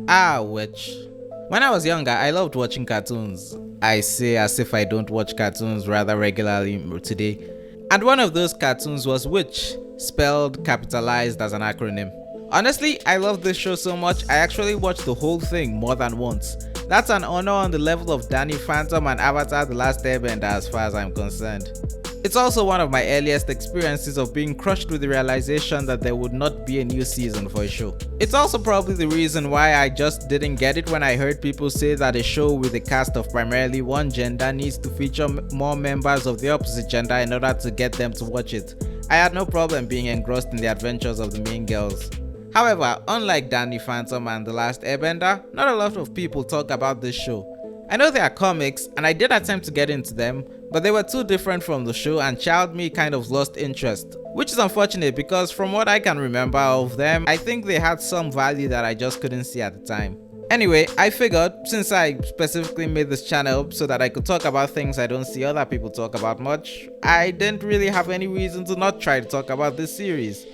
Which. When I was younger, I loved watching cartoons. I say as if I don't watch cartoons rather regularly today. And one of those cartoons was Which, spelled capitalized as an acronym. Honestly, I love this show so much, I actually watched the whole thing more than once. That's an honor on the level of Danny Phantom and Avatar The Last Airbender as far as I'm concerned. It's also one of my earliest experiences of being crushed with the realization that there would not be a new season for a show. It's also probably the reason why I just didn't get it when I heard people say that a show with a cast of primarily one gender needs to feature more members of the opposite gender in order to get them to watch it. I had no problem being engrossed in the adventures of the main girls. However, unlike Danny Phantom and The Last Airbender, not a lot of people talk about this show. I know there are comics, and I did attempt to get into them, but they were too different from the show and child me kind of lost interest. Which is unfortunate because from what I can remember of them, I think they had some value that I just couldn't see at the time. Anyway, I figured since I specifically made this channel so that I could talk about things I don't see other people talk about much, I didn't really have any reason to not try to talk about this series.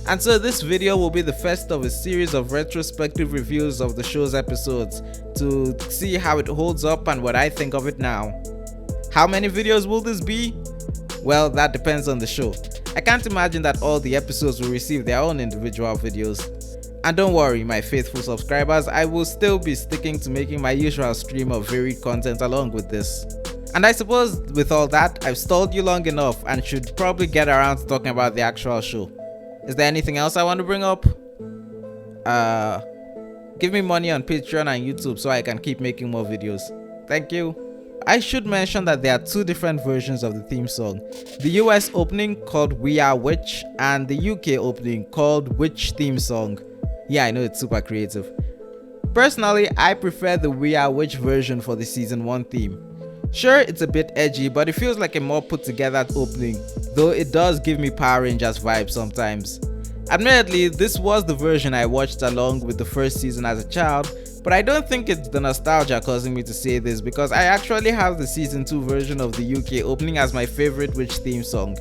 And so this video will be the first of a series of retrospective reviews of the show's episodes to see how it holds up and what I think of it now. How many videos will this be? Well, that depends on the show. I can't imagine that all the episodes will receive their own individual videos. And don't worry, my faithful subscribers, I will still be sticking to making my usual stream of varied content along with this. And I suppose with all that, I've stalled you long enough and should probably get around to talking about the actual show. Is there anything else I want to bring up? Give me money on Patreon and YouTube so I can keep making more videos. Thank you. I should mention that there are two different versions of the theme song. The US opening called We Are Witch and the UK opening called Witch Theme Song. Yeah, I know it's super creative. Personally, I prefer the We Are Witch version for the season 1 theme. Sure, it's a bit edgy, but it feels like a more put together opening, though it does give me Power Rangers vibes sometimes. Admittedly, this was the version I watched along with the first season as a child, but I don't think it's the nostalgia causing me to say this because I actually have the season 2 version of the UK opening as my favorite witch theme song.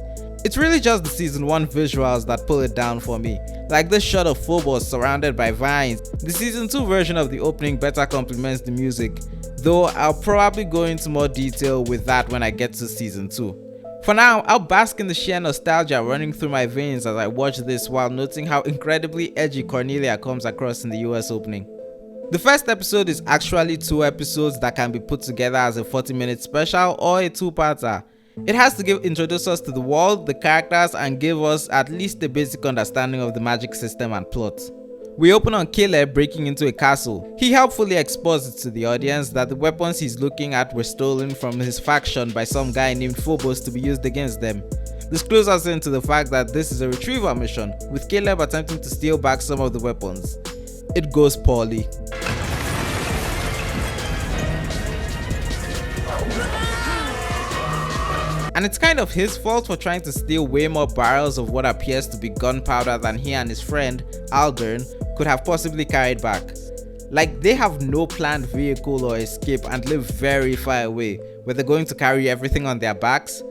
It's really just the season 1 visuals that pull it down for me, like this shot of Phobos surrounded by vines. The season 2 version of the opening better complements the music, though I'll probably go into more detail with that when I get to season 2. For now, I'll bask in the sheer nostalgia running through my veins as I watch this while noting how incredibly edgy Cornelia comes across in the US opening. The first episode is actually 2 episodes that can be put together as a 40-minute special or a 2-parter. It has to introduce us to the world, the characters, and give us at least a basic understanding of the magic system and plot. We open on Caleb breaking into a castle. He helpfully exposed to the audience that the weapons he's looking at were stolen from his faction by some guy named Phobos to be used against them. This clues us into the fact that this is a retrieval mission, with Caleb attempting to steal back some of the weapons. It goes poorly. And it's kind of his fault for trying to steal way more barrels of what appears to be gunpowder than he and his friend, Aldern, could have possibly carried back. Like, they have no planned vehicle or escape and live very far away, where they're going to carry everything on their backs.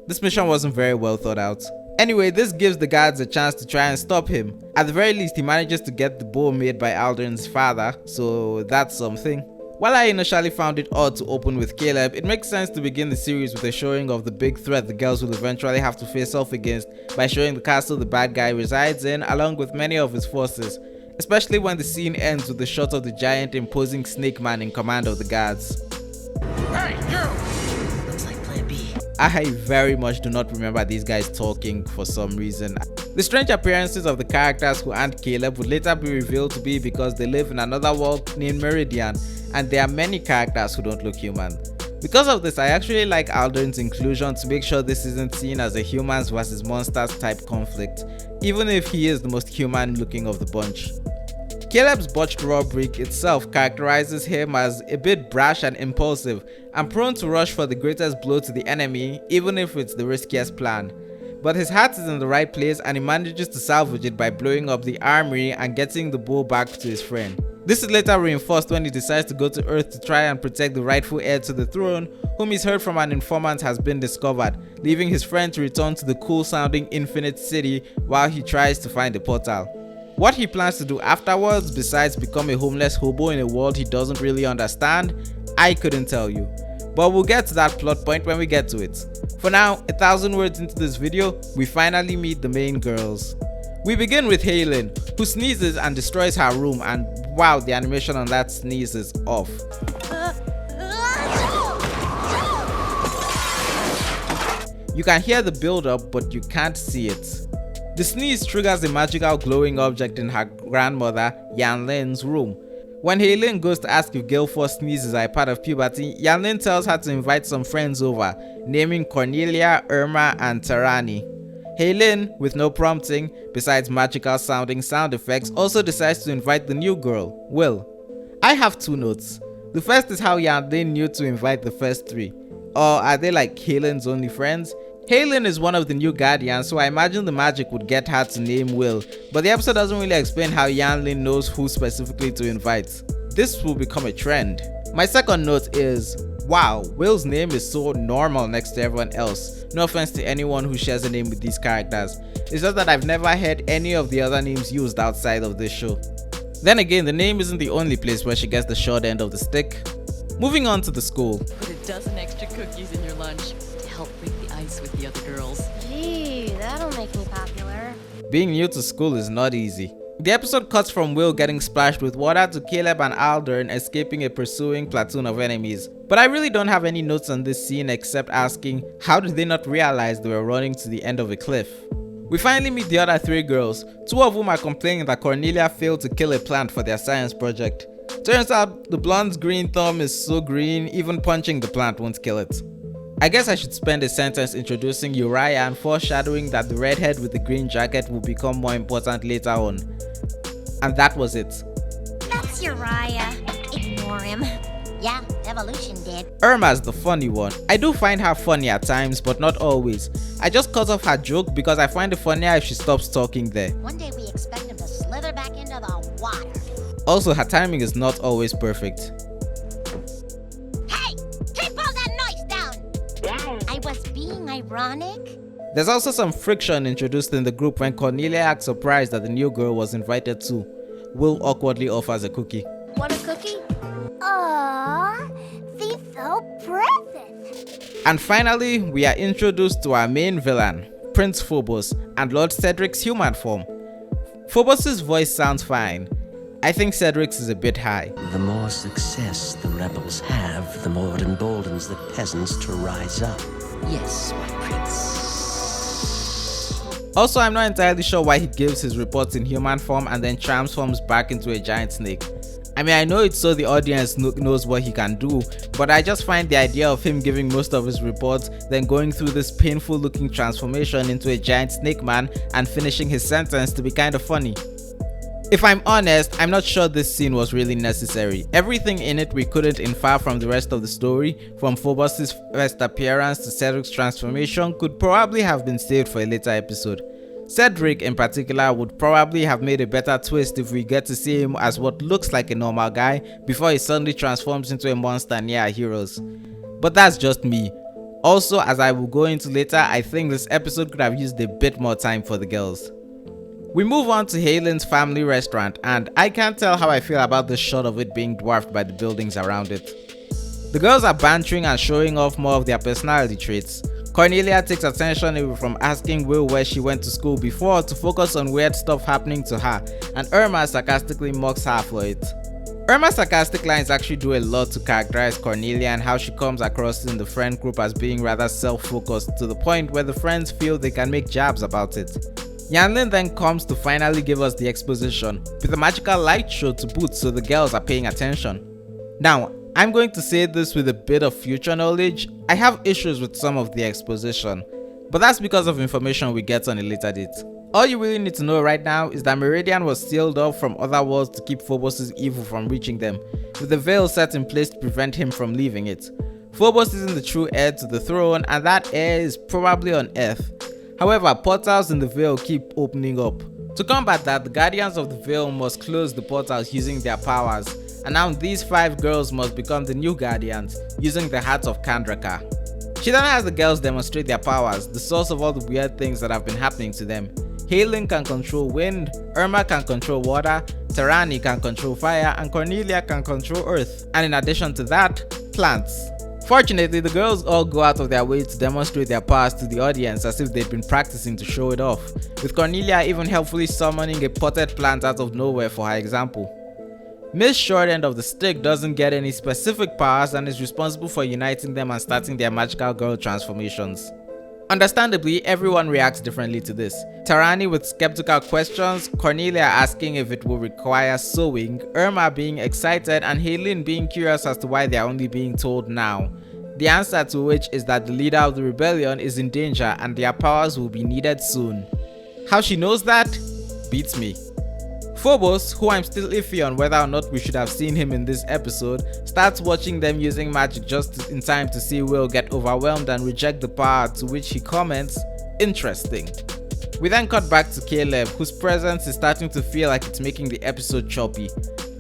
This mission wasn't very well thought out. Anyway, this gives the guards a chance to try and stop him. At the very least, he manages to get the bow made by Aldern's father, so that's something. While I initially found it odd to open with Caleb, it makes sense to begin the series with a showing of the big threat the girls will eventually have to face off against by showing the castle the bad guy resides in along with many of his forces, especially when the scene ends with the shot of the giant imposing snake man in command of the guards. Hey, you! Looks like plan B. I very much do not remember these guys talking for some reason. The strange appearances of the characters who aren't Caleb would later be revealed to be because they live in another world named Meridian, and there are many characters who don't look human. Because of this, I actually like Aldern's inclusion to make sure this isn't seen as a humans versus monsters type conflict, even if he is the most human looking of the bunch. Caleb's botched robbery itself characterizes him as a bit brash and impulsive, and prone to rush for the greatest blow to the enemy, even if it's the riskiest plan. But his heart is in the right place and he manages to salvage it by blowing up the armory and getting the bow back to his friend. This is later reinforced when he decides to go to Earth to try and protect the rightful heir to the throne, whom he's heard from an informant has been discovered, leaving his friend to return to the cool sounding Infinite City while he tries to find the portal. What he plans to do afterwards, besides become a homeless hobo in a world he doesn't really understand, I couldn't tell you. But we'll get to that plot point when we get to it. For now, 1,000 words into this video, we finally meet the main girls. We begin with Hay Lin, who sneezes and destroys her room, and wow, the animation on that sneeze is off. You can hear the build-up, but you can't see it. The sneeze triggers a magical glowing object in her grandmother, Yan Lin's room. When Hay Lin goes to ask if girl force sneezes are a part of puberty, Yan Lin tells her to invite some friends over, naming Cornelia, Irma, and Taranee. Hay Lin, with no prompting, besides magical sounding sound effects, also decides to invite the new girl, Will. I have 2 notes. The first is how Yan Lin knew to invite the first 3. Or are they like Hay Lin's only friends? Hay Lin is one of the new guardians, so I imagine the magic would get her to name Will, but the episode doesn't really explain how Yan Lin knows who specifically to invite. This will become a trend. My second note is, wow, Will's name is so normal next to everyone else. No offense to anyone who shares a name with these characters. It's just that I've never heard any of the other names used outside of this show. Then again, the name isn't the only place where she gets the short end of the stick. Moving on to the school. Put a dozen extra cookies in your lunch to help break the ice with the other girls. Gee, that'll make me popular. Being new to school is not easy. The episode cuts from Will getting splashed with water to Caleb and Aldern escaping a pursuing platoon of enemies. But I really don't have any notes on this scene except asking, how did they not realize they were running to the end of a cliff? We finally meet the other 3 girls, 2 of whom are complaining that Cornelia failed to kill a plant for their science project. Turns out the blonde's green thumb is so green, even punching the plant won't kill it. I guess I should spend a sentence introducing Uriah and foreshadowing that the redhead with the green jacket will become more important later on. And that was it. That's Uriah. Ignore him. Yeah, evolution did. Irma's the funny one. I do find her funny at times, but not always. I just cut off her joke because I find it funnier if she stops talking there. One day we expect him to slither back into the water. Also, her timing is not always perfect. Hey! Keep all that noise down! I was being ironic. There's also some friction introduced in the group when Cornelia acts surprised that the new girl was invited too. Will awkwardly offers a cookie. Want a cookie? Aww, the faux present. And finally, we are introduced to our main villain, Prince Phobos, and Lord Cedric's human form. Phobos' voice sounds fine. I think Cedric's is a bit high. The more success the rebels have, the more it emboldens the peasants to rise up. Yes, my prince. Also, I'm not entirely sure why he gives his reports in human form and then transforms back into a giant snake. I mean, I know it's so the audience knows what he can do, but I just find the idea of him giving most of his reports, then going through this painful looking transformation into a giant snake man and finishing his sentence to be kind of funny. If I'm honest, I'm not sure this scene was really necessary. Everything in it we couldn't infer from the rest of the story, from Phobos' first appearance to Cedric's transformation, could probably have been saved for a later episode. Cedric in particular would probably have made a better twist if we get to see him as what looks like a normal guy before he suddenly transforms into a monster near our heroes. But that's just me. Also, as I will go into later, I think this episode could have used a bit more time for the girls. We move on to Hay Lin's family restaurant, and I can't tell how I feel about this shot of it being dwarfed by the buildings around it. The girls are bantering and showing off more of their personality traits. Cornelia takes attention away from asking Will where she went to school before to focus on weird stuff happening to her, and Irma sarcastically mocks her for it. Irma's sarcastic lines actually do a lot to characterize Cornelia and how she comes across in the friend group as being rather self-focused to the point where the friends feel they can make jabs about it. Yan Lin then comes to finally give us the exposition, with a magical light show to boot so the girls are paying attention. Now, I'm going to say this with a bit of future knowledge. I have issues with some of the exposition, but that's because of information we get on a later date. All you really need to know right now is that Meridian was sealed off from other worlds to keep Phobos' evil from reaching them, with a veil set in place to prevent him from leaving it. Phobos isn't the true heir to the throne, and that heir is probably on Earth. However, portals in the veil keep opening up. To combat that, the guardians of the veil must close the portals using their powers, and now these 5 girls must become the new guardians using the Heart of Kandraka. She then has the girls demonstrate their powers, the source of all the weird things that have been happening to them. Hay Lin can control wind, Irma can control water, Taranee can control fire, and Cornelia can control earth. And in addition to that, plants. Fortunately, the girls all go out of their way to demonstrate their powers to the audience as if they'd been practicing to show it off, with Cornelia even helpfully summoning a potted plant out of nowhere for her example. Miss Short End of the Stick doesn't get any specific powers and is responsible for uniting them and starting their magical girl transformations. Understandably, everyone reacts differently to this. Taranee with skeptical questions, Cornelia asking if it will require sewing, Irma being excited, and Hay Lin being curious as to why they are only being told now. The answer to which is that the leader of the rebellion is in danger and their powers will be needed soon. How she knows that? Beats me. Phobos, who I'm still iffy on whether or not we should have seen him in this episode, starts watching them using magic just in time to see Will get overwhelmed and reject the power, to which he comments, "Interesting." We then cut back to Caleb, whose presence is starting to feel like it's making the episode choppy.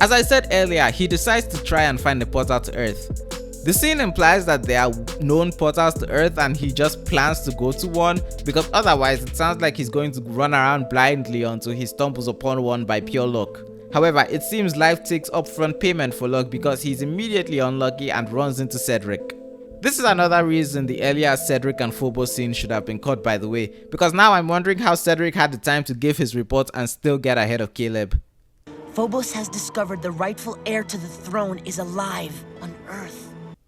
As I said earlier, he decides to try and find a portal to Earth. The scene implies that there are known portals to Earth and he just plans to go to one, because otherwise it sounds like he's going to run around blindly until he stumbles upon one by pure luck. However, it seems life takes upfront payment for luck because he's immediately unlucky and runs into Cedric. This is another reason the earlier Cedric and Phobos scene should have been cut, by the way, because now I'm wondering how Cedric had the time to give his report and still get ahead of Caleb. Phobos has discovered the rightful heir to the throne is alive on Earth.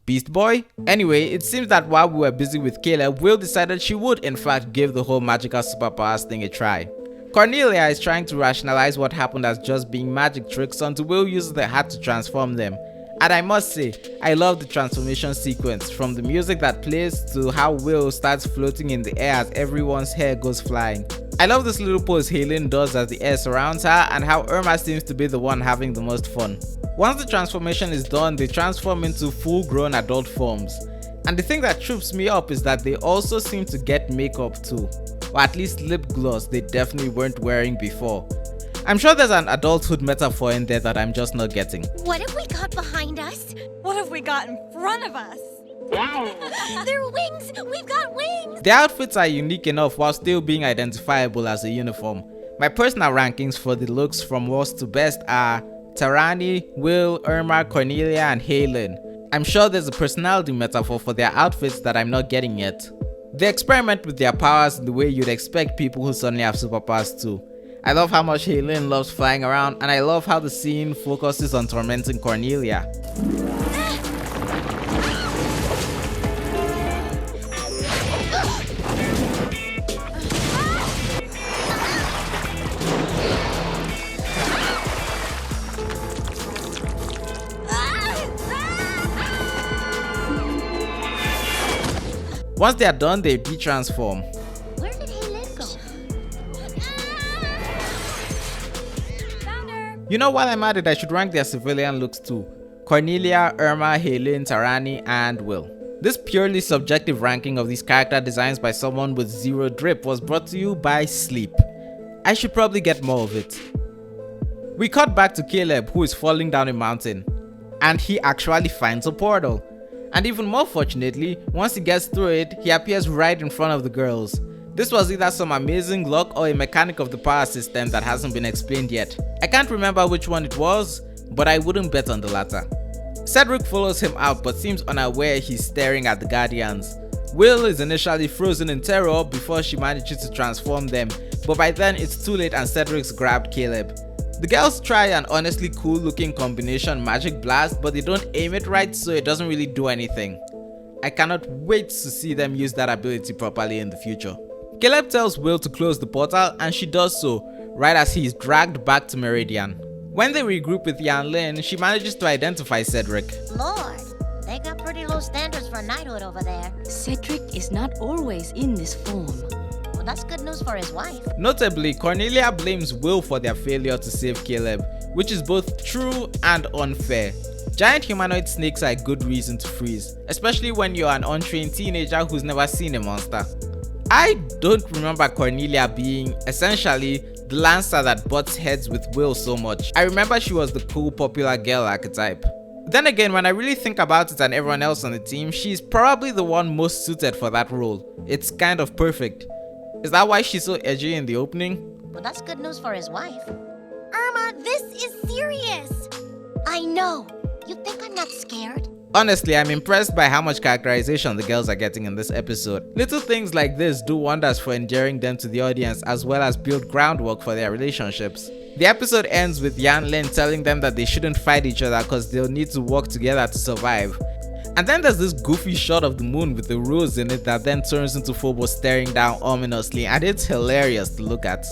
Beast Boy? Anyway, it seems that while we were busy with Caleb, Will decided she would in fact give the whole magical superpowers thing a try. Cornelia is trying to rationalize what happened as just being magic tricks until Will uses the hat to transform them. And I must say, I love the transformation sequence, from the music that plays to how Will starts floating in the air as everyone's hair goes flying. I love this little pose Hay Lin does as the air surrounds her, and how Irma seems to be the one having the most fun. Once the transformation is done, they transform into full-grown adult forms. And the thing that trips me up is that they also seem to get makeup too, or at least lip gloss they definitely weren't wearing before. I'm sure there's an adulthood metaphor in there that I'm just not getting. What have we got behind us? What have we got in front of us? They're wings! We've got wings! The outfits are unique enough while still being identifiable as a uniform. My personal rankings for the looks from worst to best are Taranee, Will, Irma, Cornelia, and Hay Lin. I'm sure there's a personality metaphor for their outfits that I'm not getting yet. They experiment with their powers in the way you'd expect people who suddenly have superpowers to. I love how much Hay Lin loves flying around, and I love how the scene focuses on tormenting Cornelia. Once they are done, they de-transform. Where did Hay Lin go? Found her. You know, while I'm at it, I should rank their civilian looks too. Cornelia, Irma, Hay Lin, Taranee, and Will. This purely subjective ranking of these character designs by someone with zero drip was brought to you by Sleep. I should probably get more of it. We cut back to Caleb, who is falling down a mountain, and he actually finds a portal. And even more fortunately, once he gets through it, he appears right in front of the girls. This was either some amazing luck or a mechanic of the power system that hasn't been explained yet. I can't remember which one it was, but I wouldn't bet on the latter. Cedric follows him out but seems unaware he's staring at the Guardians. Will is initially frozen in terror before she manages to transform them, but by then it's too late and Cedric's grabbed Caleb. The girls try an honestly cool looking combination magic blast, but they don't aim it right, so it doesn't really do anything. I cannot wait to see them use that ability properly in the future. Caleb tells Will to close the portal, and she does so, right as he is dragged back to Meridian. When they regroup with Yan Lin, she manages to identify Cedric. Lord, they got pretty low standards for knighthood over there. Cedric is not always in this form. Well, that's good news for his wife. Notably, Cornelia blames Will for their failure to save Caleb, which is both true and unfair. Giant humanoid snakes are a good reason to freeze, especially when you're an untrained teenager who's never seen a monster. I don't remember Cornelia being essentially the lancer that butts heads with Will so much. I remember she was the cool popular girl archetype. Then again, when I really think about it and everyone else on the team, she's probably the one most suited for that role. It's kind of perfect. Is that why she's so edgy in the opening? Well, that's good news for his wife. Irma, this is serious. I know. You think I'm not scared? Honestly, I'm impressed by how much characterization the girls are getting in this episode. Little things like this do wonders for endearing them to the audience as well as build groundwork for their relationships. The episode ends with Hay Lin telling them that they shouldn't fight each other because they'll need to work together to survive. And then there's this goofy shot of the moon with the rose in it that then turns into Phobos staring down ominously, and it's hilarious to look at.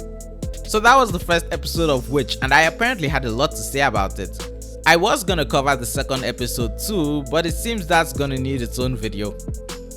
So that was the first episode of Witch, and I apparently had a lot to say about it. I was gonna cover the second episode too, but it seems that's gonna need its own video.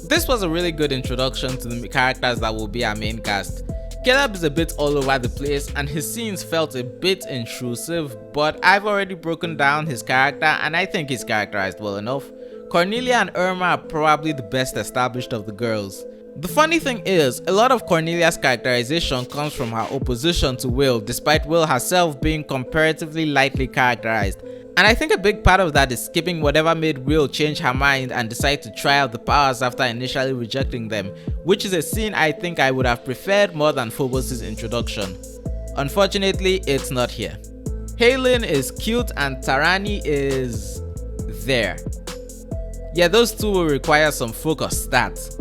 This was a really good introduction to the characters that will be our main cast. Caleb is a bit all over the place and his scenes felt a bit intrusive, but I've already broken down his character and I think he's characterized well enough. Cornelia and Irma are probably the best established of the girls. The funny thing is, a lot of Cornelia's characterization comes from her opposition to Will, despite Will herself being comparatively lightly characterized. And I think a big part of that is skipping whatever made Will change her mind and decide to try out the powers after initially rejecting them, which is a scene I think I would have preferred more than Phobos' introduction. Unfortunately, it's not here. Hay Lin is cute and Taranee is there. Yeah, those two will require some focus stats.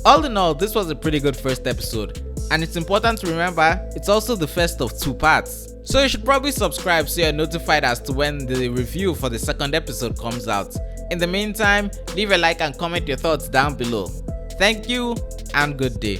All in all, this was a pretty good first episode, and it's important to remember it's also the first of 2 parts. So you should probably subscribe so you're notified as to when the review for the second episode comes out. In the meantime, leave a like and comment your thoughts down below. Thank you and good day.